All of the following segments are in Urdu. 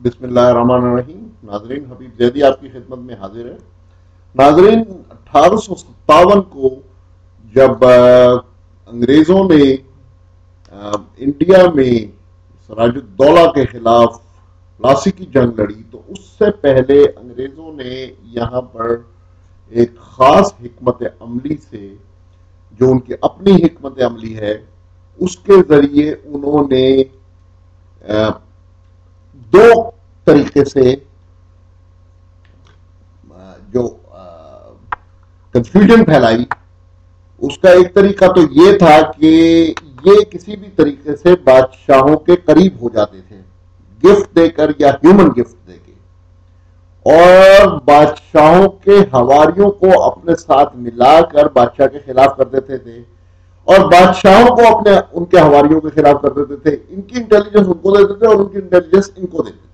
بسم اللہ الرحمن الرحیم. ناظرین، حبیب زیدی آپ کی خدمت میں حاضر ہے. ناظرین، 1857 کو جب انگریزوں نے انڈیا میں سراج الدولہ کے خلاف پلاسی کی جنگ لڑی تو اس سے پہلے انگریزوں نے یہاں پر ایک خاص حکمت عملی سے، جو ان کی اپنی حکمت عملی ہے، اس کے ذریعے انہوں نے دو طریقے سے جو کنفیوژن پھیلائی. اس کا ایک طریقہ تو یہ تھا کہ یہ کسی بھی طریقے سے بادشاہوں کے قریب ہو جاتے تھے، گفٹ دے کر یا ہیومن گفٹ دے کے، اور بادشاہوں کے حواریوں کو اپنے ساتھ ملا کر بادشاہ کے خلاف کر دیتے تھے، اور بادشاہوں کو ان کے حواریوں کے خلاف کر دیتے تھے. ان کی انٹیلیجنس ان کو دیتے تھے اور ان کی انٹیلیجنس ان کو دیتے تھے،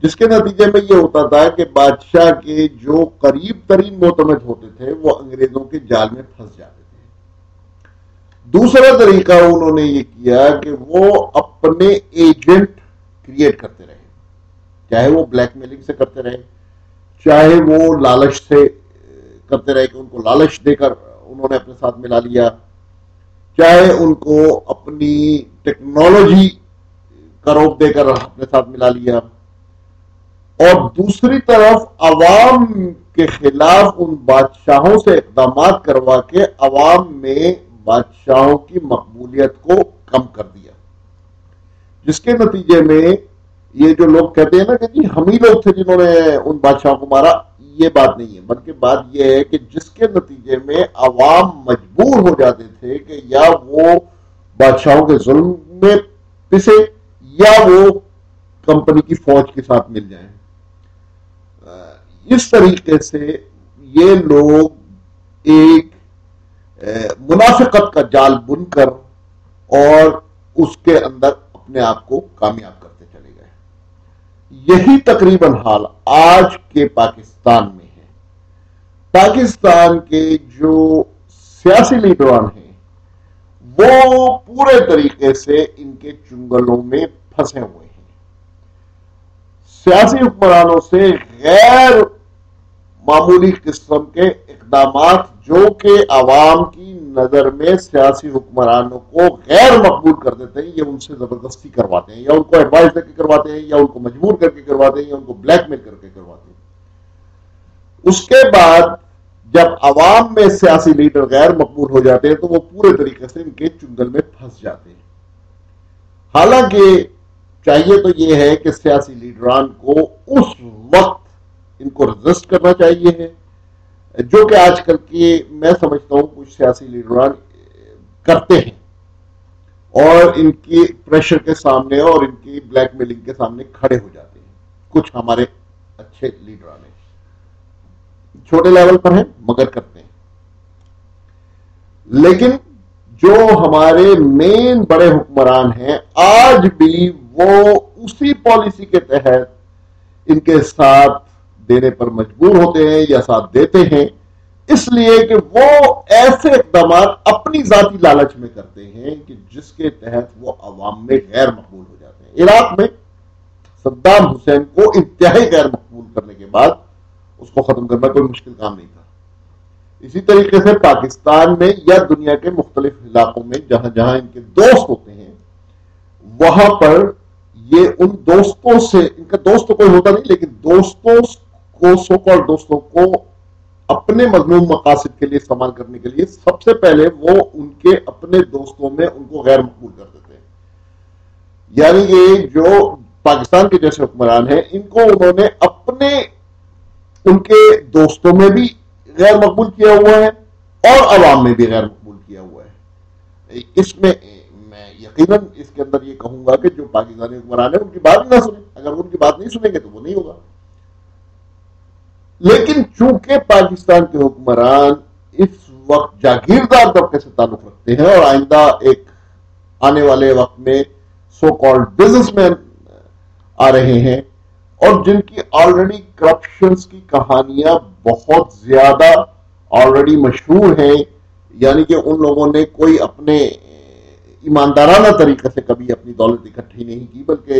جس کے نتیجے میں یہ ہوتا تھا کہ بادشاہ کے جو قریب ترین معتمد ہوتے تھے وہ انگریزوں کے جال میں پھنس جاتے تھے. دوسرا طریقہ انہوں نے یہ کیا کہ وہ اپنے ایجنٹ کریٹ کرتے رہے، چاہے وہ بلیک میلنگ سے کرتے رہے، چاہے وہ لالچ سے کرتے رہے کہ ان کو لالچ دے کر انہوں نے اپنے ساتھ ملا لیا، چاہے ان کو اپنی ٹیکنالوجی کا روپ دے کر اپنے ساتھ ملا لیا، اور دوسری طرف عوام کے خلاف ان بادشاہوں سے اقدامات کروا کے عوام میں بادشاہوں کی مقبولیت کو کم کر دیا. جس کے نتیجے میں یہ جو لوگ کہتے ہیں نا کہ جی ہم ہی لوگ تھے جنہوں نے ان بادشاہوں کو مارا، یہ بات نہیں ہے، بلکہ بات یہ ہے کہ جس کے نتیجے میں عوام مجبور ہو جاتے تھے کہ یا وہ بادشاہوں کے ظلم میں پسے یا وہ کمپنی کی فوج کے ساتھ مل جائیں. اس طریقے سے یہ لوگ ایک منافقت کا جال بن کر اور اس کے اندر اپنے آپ کو کامیاب کرتے چلے گئے. یہی تقریباً حال آج کے پاکستان میں ہے. پاکستان کے جو سیاسی لیڈران ہیں وہ پورے طریقے سے ان کے چنگلوں میں پھنسے ہوئے ہیں. سیاسی حکمرانوں سے غیر معمولی قسم کے اقدامات جو کہ عوام کی نظر میں سیاسی حکمرانوں کو غیر مقبول کر دیتے ہیں، یہ ان سے زبردستی کرواتے ہیں، یا ان کو ایڈوائز دے کے کرواتے ہیں، یا ان کو مجبور کر کے کرواتے ہیں، یا ان کو بلیک میل کر کے کرواتے ہیں. اس کے بعد جب عوام میں سیاسی لیڈر غیر مقبول ہو جاتے ہیں تو وہ پورے طریقے سے ان کے چنگل میں پھنس جاتے ہیں. حالانکہ چاہیے تو یہ ہے کہ سیاسی لیڈران کو اس وقت ان کو رجسٹ کرنا چاہیے ہے، جو کہ آج کل کے میں سمجھتا ہوں کچھ سیاسی لیڈران کرتے ہیں، اور ان کی پریشر کے سامنے اور ان کی بلیک میلنگ کے سامنے کھڑے ہو جاتے ہیں. کچھ ہمارے اچھے لیڈران ہیں، چھوٹے لیول پر ہیں مگر کرتے ہیں. لیکن جو ہمارے مین بڑے حکمران ہیں آج بھی وہ اسی پالیسی کے تحت ان کے ساتھ دینے پر مجبور ہوتے ہیں یا ساتھ دیتے ہیں، اس لیے کہ وہ ایسے اقدامات اپنی ذاتی لالچ میں کرتے ہیں کہ جس کے تحت وہ عوام میں غیر مقبول ہو جاتے ہیں. عراق میں صدام حسین کو انتہائی غیر مقبول کرنے کے بعد اس کو ختم کرنا کوئی مشکل کام نہیں تھا. اسی طریقے سے پاکستان میں یا دنیا کے مختلف علاقوں میں جہاں جہاں ان کے دوست ہوتے ہیں وہاں پر یہ ان دوستوں سے، ان کا دوست تو کوئی ہوتا نہیں لیکن دوستوں کو، سو کال دوستوں کو اپنے مذموم مقاصد کے لیے استعمال کرنے کے لیے سب سے پہلے وہ ان کے اپنے دوستوں میں ان کو غیر مقبول کر دیتے ہیں. یعنی کہ جو پاکستان کے جیسے حکمران ہیں ان کو انہوں نے اپنے ان کے دوستوں میں بھی غیر مقبول کیا ہوا ہے اور عوام میں بھی غیر مقبول کیا ہوا ہے. اس میں یقیناً اس کے اندر یہ کہوں گا کہ جو پاکستانی حکمران ہیں ان کی بات نہ سنیں، اگر ان کی بات نہیں سنیں گے تو وہ نہیں ہوگا. لیکن چونکہ پاکستان کے حکمران اس وقت جاگیردار طبقے سے تعلق رکھتے ہیں اور آئندہ ایک آنے والے وقت میں سو کالڈ بزنس مین آ رہے ہیں اور جن کی آلریڈی کرپشنز کی کہانیاں بہت زیادہ آلریڈی مشہور ہیں، یعنی کہ ان لوگوں نے کوئی اپنے ایماندارانہ طریقے سے کبھی اپنی دولت اکٹھی نہیں کی بلکہ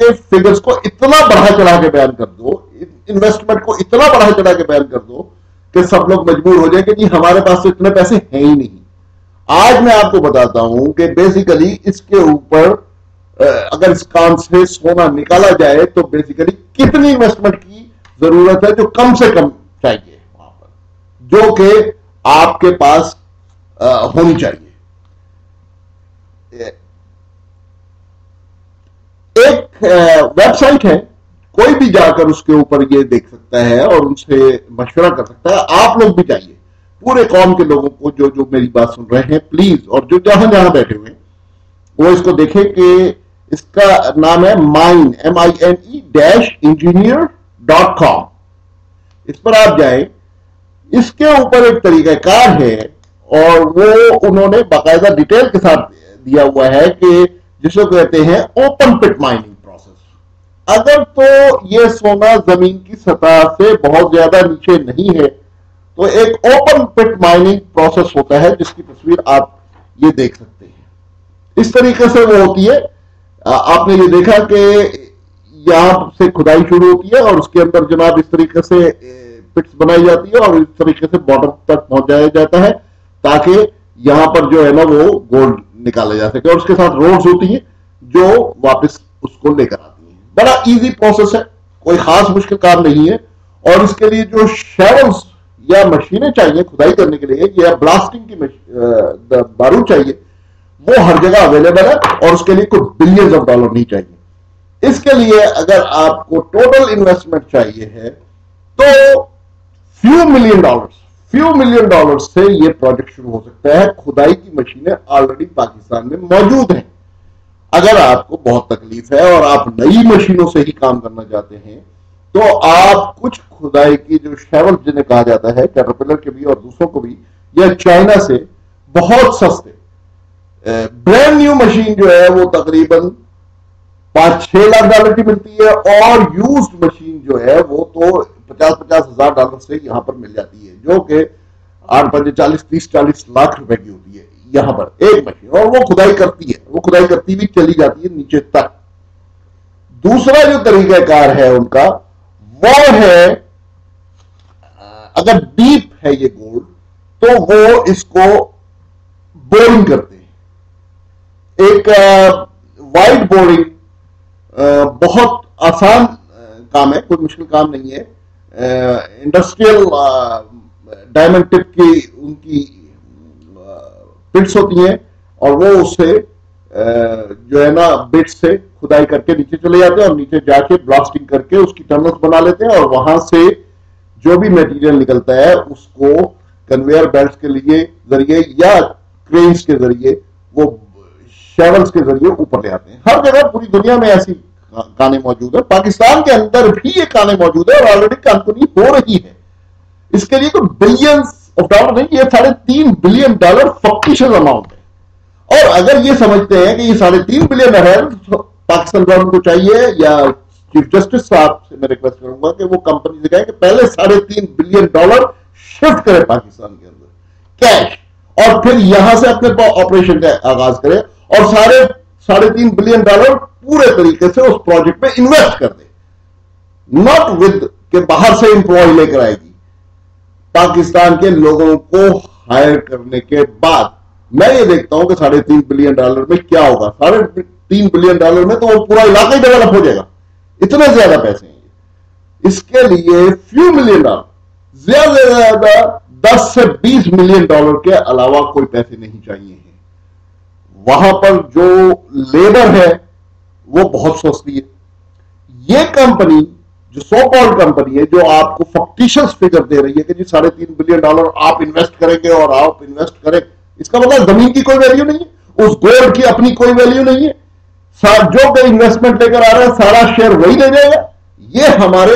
کے فگرز کو اتنا بڑھا چڑھا کے بیان کر دو, انویسٹمنٹ کو اتنا بڑھا چڑھا کے بیان کر دو کہ سب لوگ مجبور ہو جائیں کہ جی ہمارے پاس تو اتنے پیسے ہیں ہی نہیں. آج میں آپ کو بتاتا ہوں کہ بیسیکلی اس کے اوپر اگر اس کام سے سونا نکالا جائے تو بیسیکلی کتنی انویسٹمنٹ کی ضرورت ہے جو کم سے کم چاہیے وہاں پر, جو کہ آپ کے پاس ہونی چاہیے. ایک ویب سائٹ ہے, کوئی بھی جا کر اس کے اوپر یہ دیکھ سکتا ہے اور ان سے مشورہ کر سکتا ہے. آپ لوگ بھی چاہیے, پورے قوم کے لوگوں کو جو میری بات سن رہے ہیں پلیز, اور جو جہاں جہاں بیٹھے ہوئے ہیں وہ اس کو دیکھیں کہ اس کا نام ہے مائن, MINE-engineer.com. اس پر آپ جائیں. اس کے اوپر ایک طریقہ کار ہے اور وہ انہوں نے باقاعدہ ڈیٹیل کے ساتھ دیا ہوا ہے کہ جس کو کہتے ہیں اوپن پٹ مائننگ پروسیس. اگر تو یہ سونا زمین کی سطح سے بہت زیادہ نیچے نہیں ہے تو ایک اوپن پٹ مائننگ پروسیس ہوتا ہے جس کی تصویر آپ یہ دیکھ سکتے ہیں. اس طریقے سے وہ ہوتی ہے. آپ نے یہ دیکھا کہ یہاں سے کھدائی شروع ہوتی ہے اور اس کے اندر جناب اس طریقے سے پٹس بنائی جاتی ہے اور اس طریقے سے باٹم تک پہنچایا جاتا ہے تاکہ یہاں پر جو ہے نا وہ گولڈ نکالا جا سکے, اور اس کے ساتھ روڈز ہوتی ہیں جو واپس اس کو لے کر آتی ہیں. بڑا ایزی پروسیس ہے, کوئی خاص مشکل کام نہیں ہے. اور اس کے لیے جو شیولز یا مشینیں چاہیے کھدائی کرنے کے لیے یا بلاسٹنگ کی بارود چاہیے وہ ہر جگہ اویلیبل ہے اور اس کے لیے کوئی بلینز آف ڈالر نہیں چاہیے. اس کے لیے اگر آپ کو ٹوٹل انویسٹمنٹ چاہیے ہے تو فیو ملین ڈالر سے یہ پروجیکٹ شروع ہو سکتا ہے. کھدائی کی مشینیں آلریڈی پاکستان میں موجود ہیں. اگر آپ کو بہت تکلیف ہے اور آپ نئی مشینوں سے ہی کام کرنا چاہتے ہیں تو آپ کچھ کھدائی کی جو شیول جنہیں کہا جاتا ہے کیٹرپلر کے بھی اور دوسروں کو بھی, یا چائنا سے بہت سستے برینڈ نیو مشین جو ہے وہ تقریباً 5-6 لاکھ ڈالر کی ملتی ہے, اور یوزڈ مشین جو ہے وہ تو 50-50 ہزار ڈالر سے یہاں پر مل جاتی ہے, جو کہ 8-5-40-30-40 لاکھ روپے کی ہوتی ہے یہاں پر ایک مشین, اور وہ کھدائی کرتی ہے, وہ کھدائی کرتی بھی چلی جاتی ہے نیچے تک. دوسرا جو طریقہ کار ہے ان کا وہ ہے اگر ڈیپ ہے یہ گولڈ تو وہ اس کو بورنگ کرتے ہیں. ایک وائٹ بورنگ بہت آسان کام ہے, کوئی مشکل کام نہیں ہے. انڈسٹریل ڈائمنڈ ٹپ کی ان کی پٹس ہوتی ہیں اور وہ اس سے جو ہے نا بٹ سے کھدائی کر کے نیچے چلے جاتے ہیں اور نیچے جا کے بلاسٹنگ کر کے اس کی ٹنلز بنا لیتے ہیں, اور وہاں سے جو بھی میٹیریل نکلتا ہے اس کو کنویئر بیلٹس کے ذریعے یا کرینز کے ذریعے وہ شیولز کے ذریعے اوپر لے آتے ہیں. ہر جگہ پوری دنیا میں ایسی کانیں موجود ہیں, پاکستان کے اندر بھی یہ کانیں موجود ہیں اور آلریڈی کمپنی ہو رہی ہے. اس کے لیے کوئی بلینز آف ڈالر نہیں, یہ $3.5 بلین فکٹیشس اماؤنٹ ہے. اور اگر یہ سمجھتے ہیں کہ یہ $3.5 بلین ہے پاکستان گورنمنٹ کو چاہیے, یا چیف جسٹس صاحب سے میں ریکویسٹ کروں گا کہ وہ کمپنی سے کہیں کہ پہلے $3.5 بلین شفٹ کرے پاکستان کے اندر کیش, اور پھر یہاں سے اپنے آپریشن کا آغاز کرے اور $3.5 بلین پورے طریقے سے اس پروجیکٹ پہ انویسٹ کر دے. ناٹ ود کہ باہر سے امپلائی لے کر آئے گی. پاکستان کے لوگوں کو ہائر کرنے کے بعد میں یہ دیکھتا ہوں کہ $3.5 بلین میں کیا ہوگا. $3.5 بلین میں تو وہ پورا علاقہ ہی ڈیولپ ہو جائے گا, اتنے زیادہ پیسے ہیں. اس کے لیے فیو ملین ڈالر, زیادہ سے زیادہ $10 سے $20 ملین کے علاوہ کوئی پیسے نہیں چاہیے ہیں. وہاں پر جو لیبر ہے وہ بہت سستی ہے. یہ کمپنی جو سو کالڈ کمپنی ہے جو آپ کو فکٹیشس فگر دے رہی ہے کہ جی $3.5 بلین آپ انویسٹ کریں گے اور آپ انویسٹ کریں, اس کا مطلب زمین کی کوئی ویلیو نہیں ہے, اس گولڈ کی اپنی کوئی ویلیو نہیں ہے. جو کہ انویسٹمنٹ لے کر آ رہا ہے سارا شیئر وہی لے جائے گا. یہ ہمارے